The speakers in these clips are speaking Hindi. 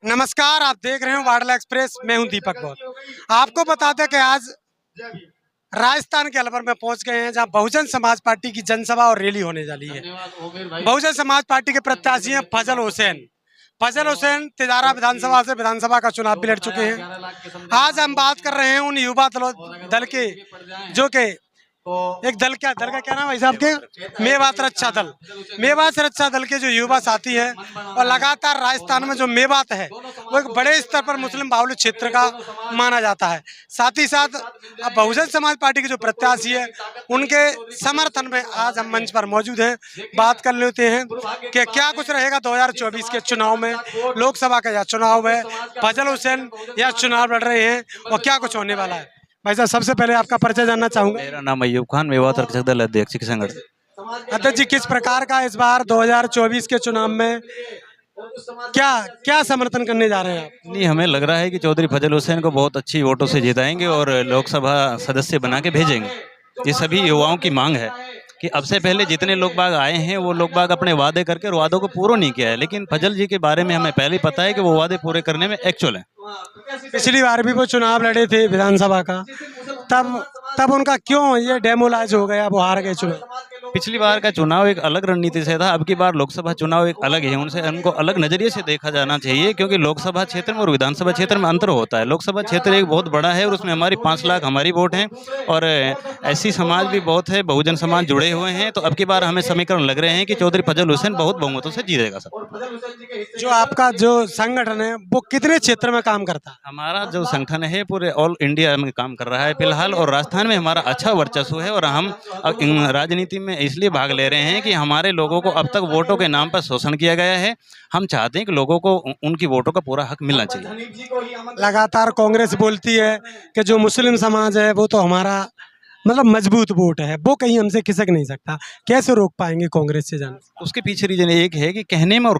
नमस्कार, आप देख रहे हो वाडला एक्सप्रेस। मैं हूं दीपक बौद्ध। आपको बता दें कि आज राजस्थान के अलवर में पहुंच गए हैं, जहां बहुजन समाज पार्टी की जनसभा और रैली होने वाली है। बहुजन समाज पार्टी के प्रत्याशी हैं फजल हुसैन। फजल हुसैन तिजारा विधानसभा से विधानसभा का चुनाव भी लड़ चुके हैं। आज हम बात कर रहे हैं उन युवा दल के, जो कि एक दल का क्या नाम है भाई साहब के? मेवात रक्षा दल। मेवात रक्षा दल के जो युवा साथी हैं, और लगातार राजस्थान में जो मेवात है वो एक बड़े स्तर पर मुस्लिम बाहुल्य क्षेत्र का माना जाता है। साथ ही साथ अब बहुजन समाज पार्टी के जो प्रत्याशी है उनके समर्थन में आज हम मंच पर मौजूद हैं। बात कर लेते हैं कि क्या कुछ रहेगा 2024 के चुनाव में। लोकसभा का यह चुनाव है, फजल हुसैन यह चुनाव लड़ रहे हैं और क्या कुछ होने वाला है। भाई साहब, सबसे पहले आपका परिचय जानना चाहूंगा। मेरा नाम अयूब खान, मेवात रक्षक दल अध्यक्ष संगठन। अध्यक्ष जी, किस प्रकार का इस बार 2024 के चुनाव में क्या क्या समर्थन करने जा रहे हैं आप? नहीं, हमें लग रहा है कि चौधरी फजल हुसैन को बहुत अच्छी वोटों से जिताएंगे और लोकसभा सदस्य बना के भेजेंगे। ये सभी युवाओं की मांग है कि अब से पहले जितने लोग बाग आए हैं वो लोग बाग अपने वादे करके और वादों को पूरा नहीं किया है, लेकिन फजल जी के बारे में हमें पहले ही पता है कि वो वादे पूरे करने में एक्चुअल है। पिछली बार भी वो चुनाव लड़े थे विधानसभा का, तब उनका क्यों ये डेमोलाइज हो गया, वो हार गए चुनाव? पिछली बार का चुनाव एक अलग रणनीति से था, अब की बार लोकसभा चुनाव एक अलग है। उनको अलग नजरिए से देखा जाना चाहिए, क्योंकि लोकसभा क्षेत्र में और विधानसभा क्षेत्र में अंतर होता है। लोकसभा क्षेत्र एक बहुत बड़ा है और उसमें हमारी 5 लाख हमारी वोट हैं, और ऐसी समाज भी बहुत है, बहुजन समाज जुड़े हुए हैं। तो अब की बार हमें समीकरण लग रहे हैं कि चौधरी फजल हुसैन बहुत बहुमतों से जीतेगा। सर, जो आपका जो संगठन है वो कितने क्षेत्र में काम करता है? हमारा जो संगठन है पूरे ऑल इंडिया में काम कर रहा है फिलहाल, और राजस्थान में हमारा अच्छा वर्चस्व है। और हम राजनीति में इसलिए भाग ले रहे हैं कि हमारे लोगों को अब तक वोटों के नाम पर शोषण किया गया है। हम चाहते हैं कि लोगों को उनकी वोटों का पूरा हक मिलना चाहिए। लगातार कांग्रेस बोलती है कि जो मुस्लिम समाज है वो तो हमारा मतलब मजबूत वोट है, वो कहीं हमसे खिसक नहीं सकता। कैसे रोक पाएंगे कांग्रेस से जाने? उसके पीछे रीजन एक है कि कहने में और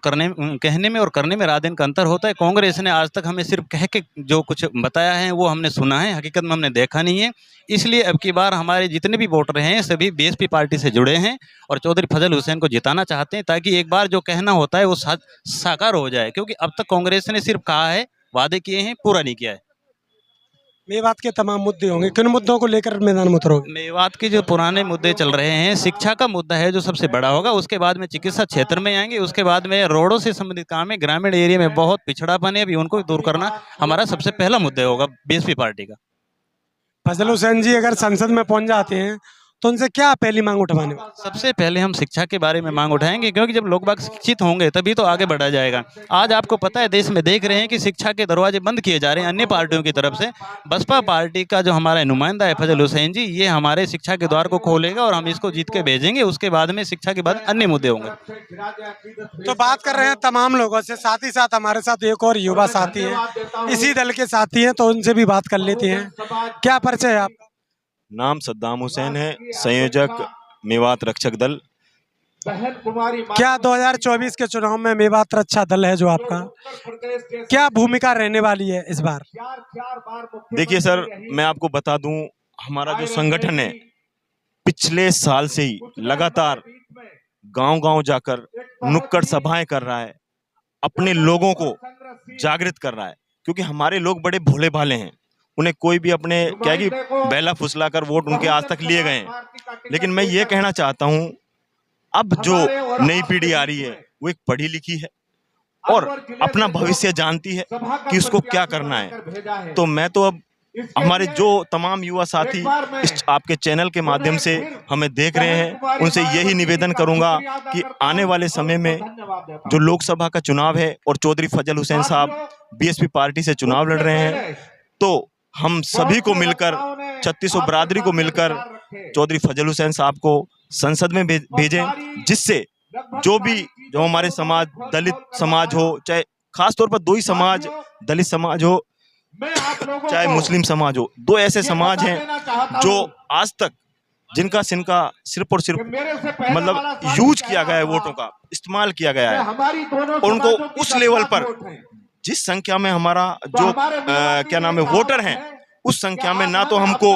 करने में रात दिन का अंतर होता है। कांग्रेस ने आज तक हमें सिर्फ कह के जो कुछ बताया है वो हमने सुना है, हकीकत में हमने देखा नहीं है। इसलिए अब की बार हमारे जितने भी वोटर हैं सभी बीएसपी पार्टी से जुड़े हैं और चौधरी फजल हुसैन को जिताना चाहते हैं, ताकि एक बार जो कहना होता है वो साकार हो जाए। क्योंकि अब तक कांग्रेस ने सिर्फ कहा है, वादे किए हैं, पूरा नहीं किया है। मेवात के तमाम मुद्दे होंगे, किन मुद्दों को लेकर मैदान में उतरोगे? मेवात के जो पुराने मुद्दे चल रहे हैं, शिक्षा का मुद्दा है जो सबसे बड़ा होगा, उसके बाद में चिकित्सा क्षेत्र में आएंगे, उसके बाद में रोडों से संबंधित काम है। ग्रामीण एरिया में बहुत पिछड़ापन है, अभी उनको दूर करना हमारा सबसे पहला मुद्दा होगा बीएसपी पार्टी का। फजल हुसैन जी अगर संसद में पहुंच जाते हैं तो उनसे क्या पहली मांग उठवाने वाले? सबसे पहले हम शिक्षा के बारे में मांग उठाएंगे, क्योंकि जब लोग बाग शिक्षित होंगे तभी तो आगे बढ़ा जाएगा। आज आपको पता है देश में देख रहे हैं कि शिक्षा के दरवाजे बंद किए जा रहे हैं अन्य पार्टियों की तरफ से। बसपा पार्टी का जो हमारा नुमाइंदा है फजल हुसैन जी, ये हमारे शिक्षा के द्वार को खोलेगा और हम इसको जीत के भेजेंगे। उसके बाद में शिक्षा के बाद अन्य मुद्दे होंगे। तो बात कर रहे हैं तमाम लोगों से, साथ ही साथ हमारे साथ एक और युवा साथी है, इसी दल के साथी हैं, तो उनसे भी बात कर लेते हैं। क्या परिचय है आपका? नाम सद्दाम हुसैन है, संयोजक मेवात रक्षक दल। क्या 2024 के चुनाव में मेवात रक्षा दल है जो आपका, क्या भूमिका रहने वाली है इस बार? देखिए सर, मैं आपको बता दूं, हमारा जो संगठन है पिछले साल से ही लगातार गांव-गांव जाकर नुक्कड़ सभाएं कर रहा है, अपने लोगों को जागृत कर रहा है। क्योंकि हमारे लोग बड़े भोले भाले हैं, उन्हें कोई भी अपने क्या कि बेला फुसलाकर वोट उनके आज तक लिए गए हैं। लेकिन मैं ये कहना चाहता हूं, अब जो नई पीढ़ी आ रही है वो एक पढ़ी लिखी है और अपना भविष्य जानती है कि उसको क्या करना है। तो मैं तो अब हमारे जो तमाम युवा साथी इस आपके चैनल के माध्यम से हमें देख रहे हैं, उनसे यही निवेदन करूंगा कि आने वाले समय में जो लोकसभा का चुनाव है और चौधरी फजल हुसैन साहब बीएसपी पार्टी से चुनाव लड़ रहे हैं, तो हम सभी को मिलकर 3600 बरादरी को मिलकर चौधरी फजल हुसैन साहब को संसद में भेजें, जिससे जो हमारे समाज, दलित समाज हो, चाहे खास तौर पर 2 ही समाज, दलित समाज हो चाहे मुस्लिम समाज हो, 2 ऐसे समाज हैं जो आज तक जिनका सिर्फ और सिर्फ मतलब यूज किया गया है, वोटों का इस्तेमाल किया गया है, और उनको उस लेवल पर जिस संख्या में हमारा जो क्या नाम है वोटर हैं, उस संख्या में ना तो हमको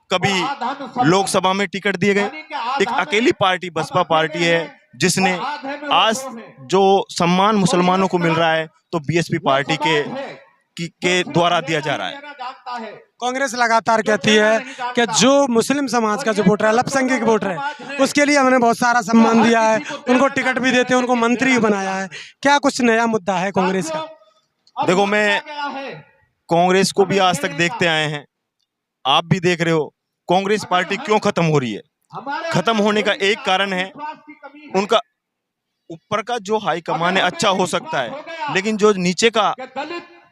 कभी लोकसभा में टिकट दिए गए। एक अकेली पार्टी बसपा पार्टी है जिसने आज जो सम्मान मुसलमानों को मिल रहा है तो बीएसपी पार्टी के द्वारा दिया जा रहा है। कांग्रेस लगातार कहती है कि जो मुस्लिम समाज का जो वोटर है, अल्पसंख्यक वोटर है, उसके लिए हमने बहुत सारा सम्मान दिया है, उनको टिकट भी देते हैं, उनको मंत्री भी बनाया है। क्या कुछ नया मुद्दा है कांग्रेस का? देखो, मैं कांग्रेस को भी आज तक देखते आए हैं, आप भी देख रहे हो। कांग्रेस पार्टी क्यों खत्म हो रही है? खत्म होने का एक कारण है उनका ऊपर का जो हाई कमान है अच्छा हो सकता है, लेकिन जो नीचे का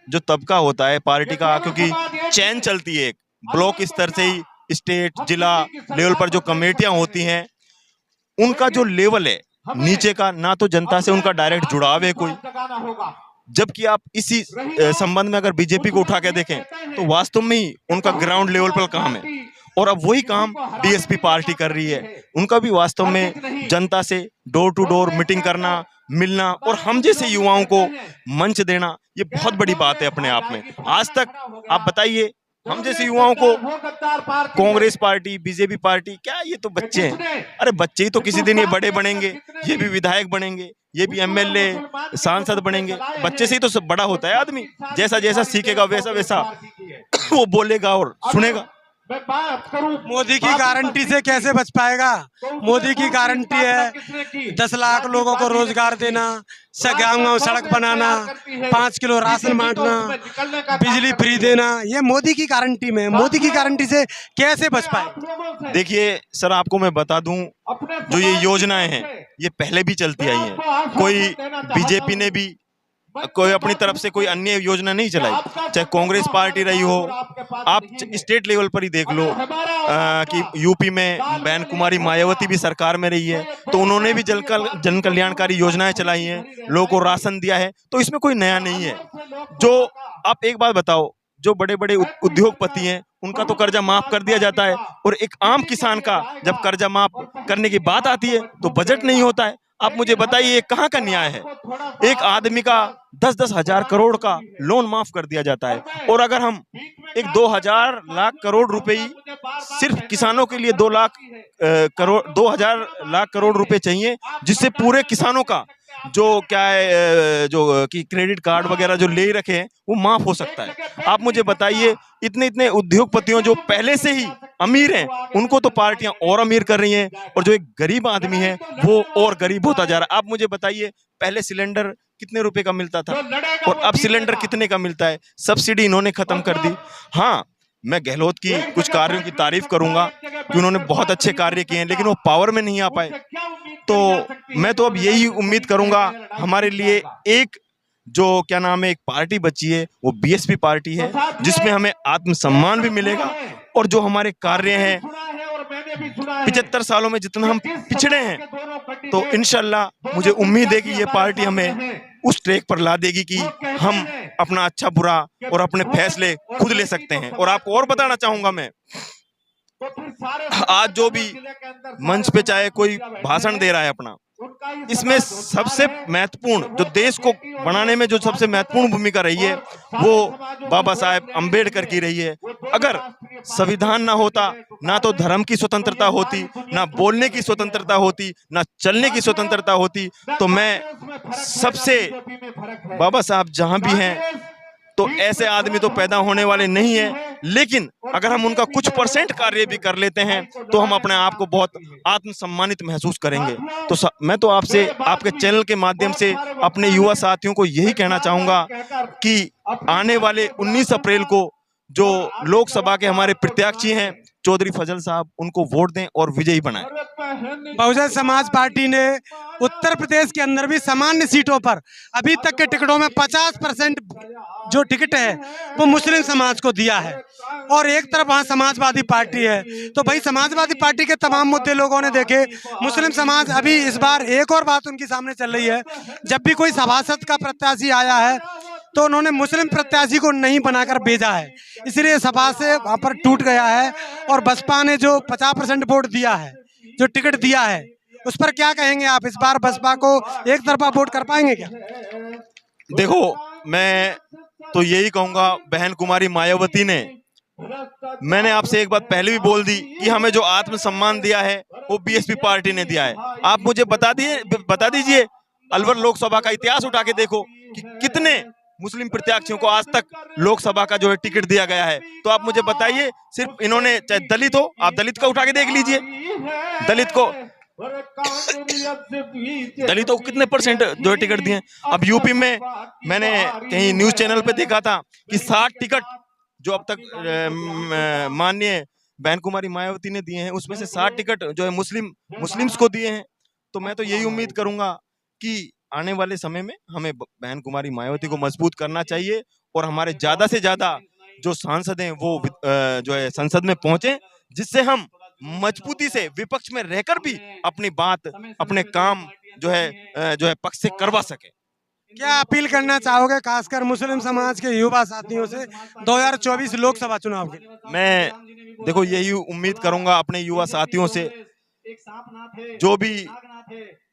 जो तबका होता है पार्टी का, क्योंकि चैन चलती है, एक ब्लॉक स्तर से ही स्टेट जिला लेवल पर जो कमेटियां होती हैं, उनका जो लेवल है नीचे का, ना तो जनता से उनका डायरेक्ट जुड़ाव है कोई। जबकि आप इसी संबंध में अगर बीजेपी को उठा के देखें तो वास्तव में ही उनका ग्राउंड लेवल पर काम है, और अब वही काम बीएसपी पार्टी कर रही है। उनका भी वास्तव में जनता से डोर टू डोर मीटिंग करना, मिलना और हम जैसे युवाओं को मंच देना, ये बहुत बड़ी बात है अपने आप में। आज तक आप बताइए, हम जैसे युवाओं को कांग्रेस पार्टी, बीजेपी पार्टी, क्या ये तो बच्चे हैं। अरे बच्चे ही तो किसी दिन ये बड़े बनेंगे, ये भी विधायक बनेंगे, ये भी एमएलए सांसद बनेंगे। बच्चे से ही तो सब बड़ा होता है आदमी, जैसा जैसा सीखेगा वैसा वैसा वो बोलेगा और सुनेगा। मोदी की गारंटी से कैसे बच पाएगा? मोदी की गारंटी है 10 लाख लोगों को रोजगार देना, गाँव सड़क बनाना, 5 किलो राशन बांटना, बिजली फ्री देना, ये मोदी की गारंटी में। मोदी की गारंटी से कैसे बच पाए? देखिए सर, आपको मैं बता दूं, जो ये योजनाएं हैं ये पहले भी चलती आई हैं। कोई बीजेपी ने भी कोई अपनी तरफ से कोई अन्य योजना नहीं चलाई, चाहे कांग्रेस पार्टी रही हो। आप स्टेट लेवल पर ही देख लो कि यूपी में बहन कुमारी मायावती भी सरकार में रही है, तो उन्होंने भी जन कल्याणकारी योजनाएं चलाई हैं, लोगों को राशन दिया है, तो इसमें कोई नया नहीं है। जो आप एक बात बताओ, जो बड़े बड़े उद्योगपति हैं उनका तो कर्जा माफ कर दिया जाता है, और एक आम किसान का जब कर्जा माफ करने की बात आती है तो बजट नहीं होता है। आप मुझे बताइए ये कहाँ का न्याय है? एक आदमी का 10-10 हजार करोड़ का लोन माफ कर दिया जाता है, और अगर हम एक 2,000 लाख करोड़ रुपए ही सिर्फ किसानों के लिए 2,000 लाख करोड़ रुपए चाहिए, जिससे पूरे किसानों का जो क्या है, जो कि क्रेडिट कार्ड वगैरह जो ले रखे हैं वो माफ हो सकता है। आप मुझे बताइए, इतने इतने उद्योगपतियों जो पहले से ही अमीर हैं उनको तो पार्टियां और अमीर कर रही हैं, और जो एक गरीब आदमी है वो और गरीब होता जा रहा है। आप मुझे बताइए, पहले सिलेंडर कितने रुपए का मिलता था और अब सिलेंडर कितने का मिलता है? सब्सिडी इन्होंने खत्म कर दी। हाँ, मैं गहलोत की कुछ कार्यों की तारीफ करूंगा कि उन्होंने बहुत अच्छे कार्य किए हैं, लेकिन वो पावर में नहीं आ पाए। तो मैं तो अब यही उम्मीद करूंगा, हमारे लिए एक जो क्या नाम है एक पार्टी बची है वो बीएसपी पार्टी है, जिसमें हमें आत्मसम्मान भी मिलेगा, और जो हमारे कार्य हैं 75 सालों में जितना हम पिछड़े हैं, तो इंशाल्लाह मुझे उम्मीद है कि ये पार्टी हमें उस ट्रैक पर ला देगी कि हम अपना अच्छा बुरा और अपने फैसले खुद ले सकते हैं। और आपको और बताना चाहूंगा, मैं आज जो भी मंच पे चाहे कोई भाषण दे रहा है अपना, इसमें सबसे महत्वपूर्ण जो देश को बनाने में जो सबसे महत्वपूर्ण भूमिका रही है वो बाबा साहेब अंबेडकर की रही है। अगर संविधान ना होता, ना तो धर्म की स्वतंत्रता होती, ना बोलने की स्वतंत्रता होती, ना चलने की स्वतंत्रता होती, तो मैं सबसे बाबा साहब जहां भी हैं तो ऐसे आदमी तो पैदा होने वाले नहीं है, लेकिन अगर हम उनका कुछ % कार्य भी कर लेते हैं तो हम अपने आप को बहुत आत्मसम्मानित महसूस करेंगे। तो मैं तो आपसे, आपके चैनल के माध्यम से अपने युवा साथियों को यही कहना चाहूंगा कि आने वाले 19 अप्रैल को जो लोकसभा के हमारे प्रत्याशी हैं चौधरी फजल साहब, उनको वोट दें और विजयी बनाएं। बहुजन समाज पार्टी ने उत्तर प्रदेश के अंदर भी सामान्य सीटों पर अभी तक के टिकटों में 50% जो टिकट है वो मुस्लिम समाज को दिया है, और एक तरफ वहाँ समाजवादी पार्टी है। तो भाई समाजवादी पार्टी के तमाम मुद्दे लोगों ने देखे, मुस्लिम समाज अभी इस बार एक और बात उनके सामने चल रही है, जब भी कोई सभासद का प्रत्याशी आया है तो उन्होंने मुस्लिम प्रत्याशी को नहीं बनाकर भेजा है, इसलिए सभा से वहाँ पर टूट गया है। और बसपा ने जो 50% वोट दिया है, जो टिकट दिया है, उस पर क्या कहेंगे आप? इस बार बसपा को एक तरफा वोट कर पाएंगे क्या? देखो, मैं तो यही कहूंगा, बहन कुमारी मायावती ने मैंने आपसे एक बात पहले भी बोल दी कि हमें जो आत्मसम्मान दिया है वो बीएसपी पार्टी ने दिया है। आप मुझे बता दीजिए अलवर लोकसभा का इतिहास उठा के देखो कि कितने मुस्लिम प्रत्याशियों को आज तक लोकसभा का जो है टिकट दिया गया है। तो आप मुझे बताइए, सिर्फ इन्होंने, चाहे दलित हो, आप दलित का उठा के देख लीजिए, दलितों को कितने परसेंट जो है टिकट दिए। अब यूपी में मैंने कहीं न्यूज चैनल पे देखा था कि 60 टिकट जो अब तक माननीय बहन कुमारी मायावती ने दिए हैं, उसमें से 60 टिकट जो है मुस्लिम्स को दिए हैं। तो मैं तो यही उम्मीद करूंगा कि आने वाले समय में हमें बहन कुमारी मायावती को मजबूत करना चाहिए और हमारे ज्यादा से ज्यादा जो सांसद हैं वो जो है संसद में पहुंचे, जिससे हम मजबूती से विपक्ष में रहकर भी अपनी बात, अपने काम जो है पक्ष से करवा सके। क्या अपील करना चाहोगे खासकर मुस्लिम समाज के युवा साथियों से 2024 लोकसभा चुनाव के? मैं देखो यही उम्मीद करूंगा अपने युवा साथियों से, जो भी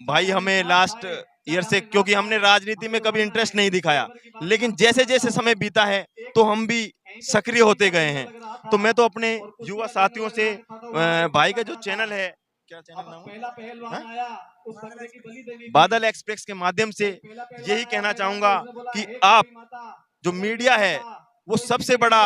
भाई हमें लास्ट ईयर से, क्योंकि हमने राजनीति में कभी इंटरेस्ट नहीं दिखाया, लेकिन जैसे जैसे समय बीता है तो हम भी सक्रिय होते गए हैं। तो मैं तो अपने युवा साथियों से, भाई का जो चैनल है, क्या चैनल नाम है, बादल एक्सप्रेस के माध्यम से यही कहना चाहूंगा कि आप जो मीडिया है वो सबसे बड़ा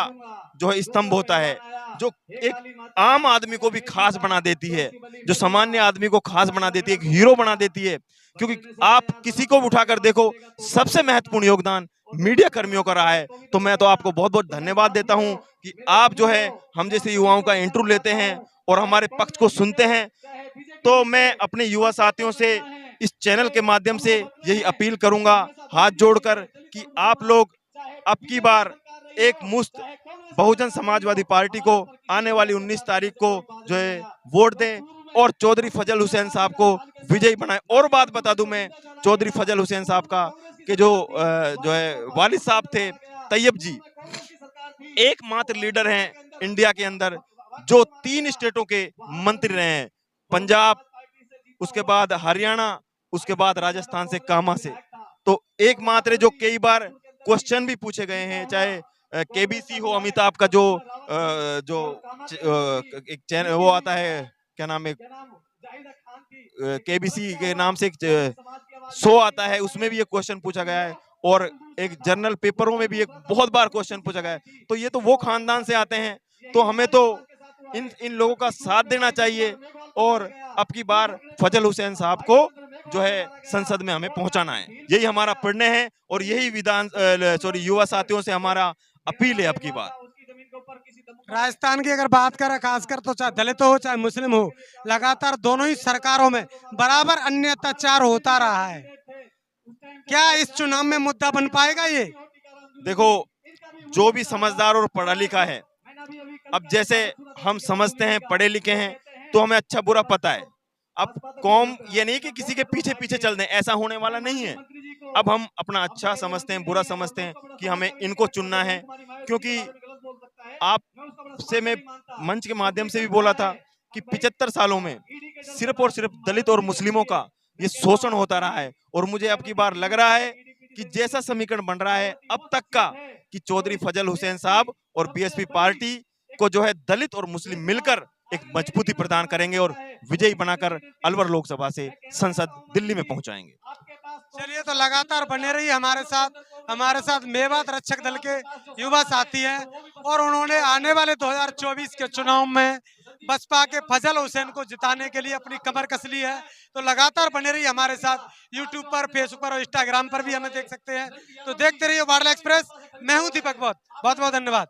जो है स्तंभ होता है, जो एक आम आदमी को भी खास बना देती है, जो सामान्य आदमी को खास बना देती है, एक हीरो बना देती है। क्योंकि आप किसी को उठाकर देखो, सबसे महत्वपूर्ण योगदान मीडिया कर्मियों का रहा है। तो मैं तो आपको बहुत बहुत धन्यवाद देता हूं कि आप जो है हम जैसे युवाओं का इंटरव्यू लेते हैं और हमारे पक्ष को सुनते हैं। तो मैं अपने युवा साथियों से इस चैनल के माध्यम से यही अपील करूंगा, हाथ जोड़कर, कि आप लोग अब की बार एक मुश्त बहुजन समाजवादी पार्टी को आने वाली 19 तारीख को जो है वोट दें और चौधरी फजल हुसैन साहब को विजयी बनाएं। और बात बता दूं मैं, चौधरी फजल हुसैन साहब का कि जो है वालिद साहब थे तैयब जी, एकमात्र लीडर हैं इंडिया के अंदर जो 3 स्टेटों के मंत्री रहे हैं, पंजाब, उसके बाद हरियाणा, उसके बाद राजस्थान से कामा से। तो एकमात्र जो कई बार क्वेश्चन भी पूछे गए हैं, चाहे केबीसी हो, अमिताभ का जो एक चैनल वो आता है, क्या नाम है, केबीसी के नाम से एक शो आता है, उसमें भी ये क्वेश्चन पूछा गया है और एक जर्नल पेपरों में भी एक बहुत बार क्वेश्चन पूछा गया है। तो ये तो वो खानदान से आते हैं, तो हमें तो इन लोगों का साथ देना चाहिए और अब की बार फजल हुसैन साहब को जो है संसद में हमें पहुंचाना है। यही हमारा प्रणय है और यही युवा साथियों से हमारा अपील है अब की बार। राजस्थान की अगर बात करें खासकर, तो चाहे दलित हो चाहे मुस्लिम हो, लगातार दोनों ही सरकारों में बराबर अन्य अत्याचार होता रहा है। क्या इस चुनाव में मुद्दा बन पाएगा ये? देखो, जो भी समझदार और पढ़ा लिखा है, अब जैसे हम समझते हैं, पढ़े लिखे हैं, तो हमें अच्छा बुरा पता है। अब कौम ये नहीं कि किसी के पीछे पीछे चल दें, ऐसा होने वाला नहीं है। अब हम अपना अच्छा समझते हैं, बुरा समझते हैं कि हमें इनको चुनना है। क्योंकि आपसे मैं मंच के माध्यम से भी बोला था कि 75 सालों में सिर्फ और सिर्फ दलित और मुस्लिमों का ये शोषण होता रहा है। और मुझे अब की बार लग रहा है कि जैसा समीकरण बन रहा है अब तक का, कि चौधरी फजल हुसैन साहब और बीएसपी पार्टी को जो है दलित और मुस्लिम मिलकर एक मजबूती प्रदान करेंगे और विजयी बनाकर अलवर लोकसभा से संसद दिल्ली में पहुंचाएंगे। चलिए, तो लगातार बने रहिए हमारे साथ मेवात रक्षक दल के युवा साथी हैं और उन्होंने आने वाले 2024 के चुनाव में बसपा के फजल हुसैन को जिताने के लिए अपनी कमर कस ली है। तो लगातार बने रहिए हमारे साथ, यूट्यूब पर, फेसबुक पर और इंस्टाग्राम पर भी हमें देख सकते हैं। तो देखते रहिए वार्ला एक्सप्रेस। मैं हूं दीपक, बहुत बहुत धन्यवाद।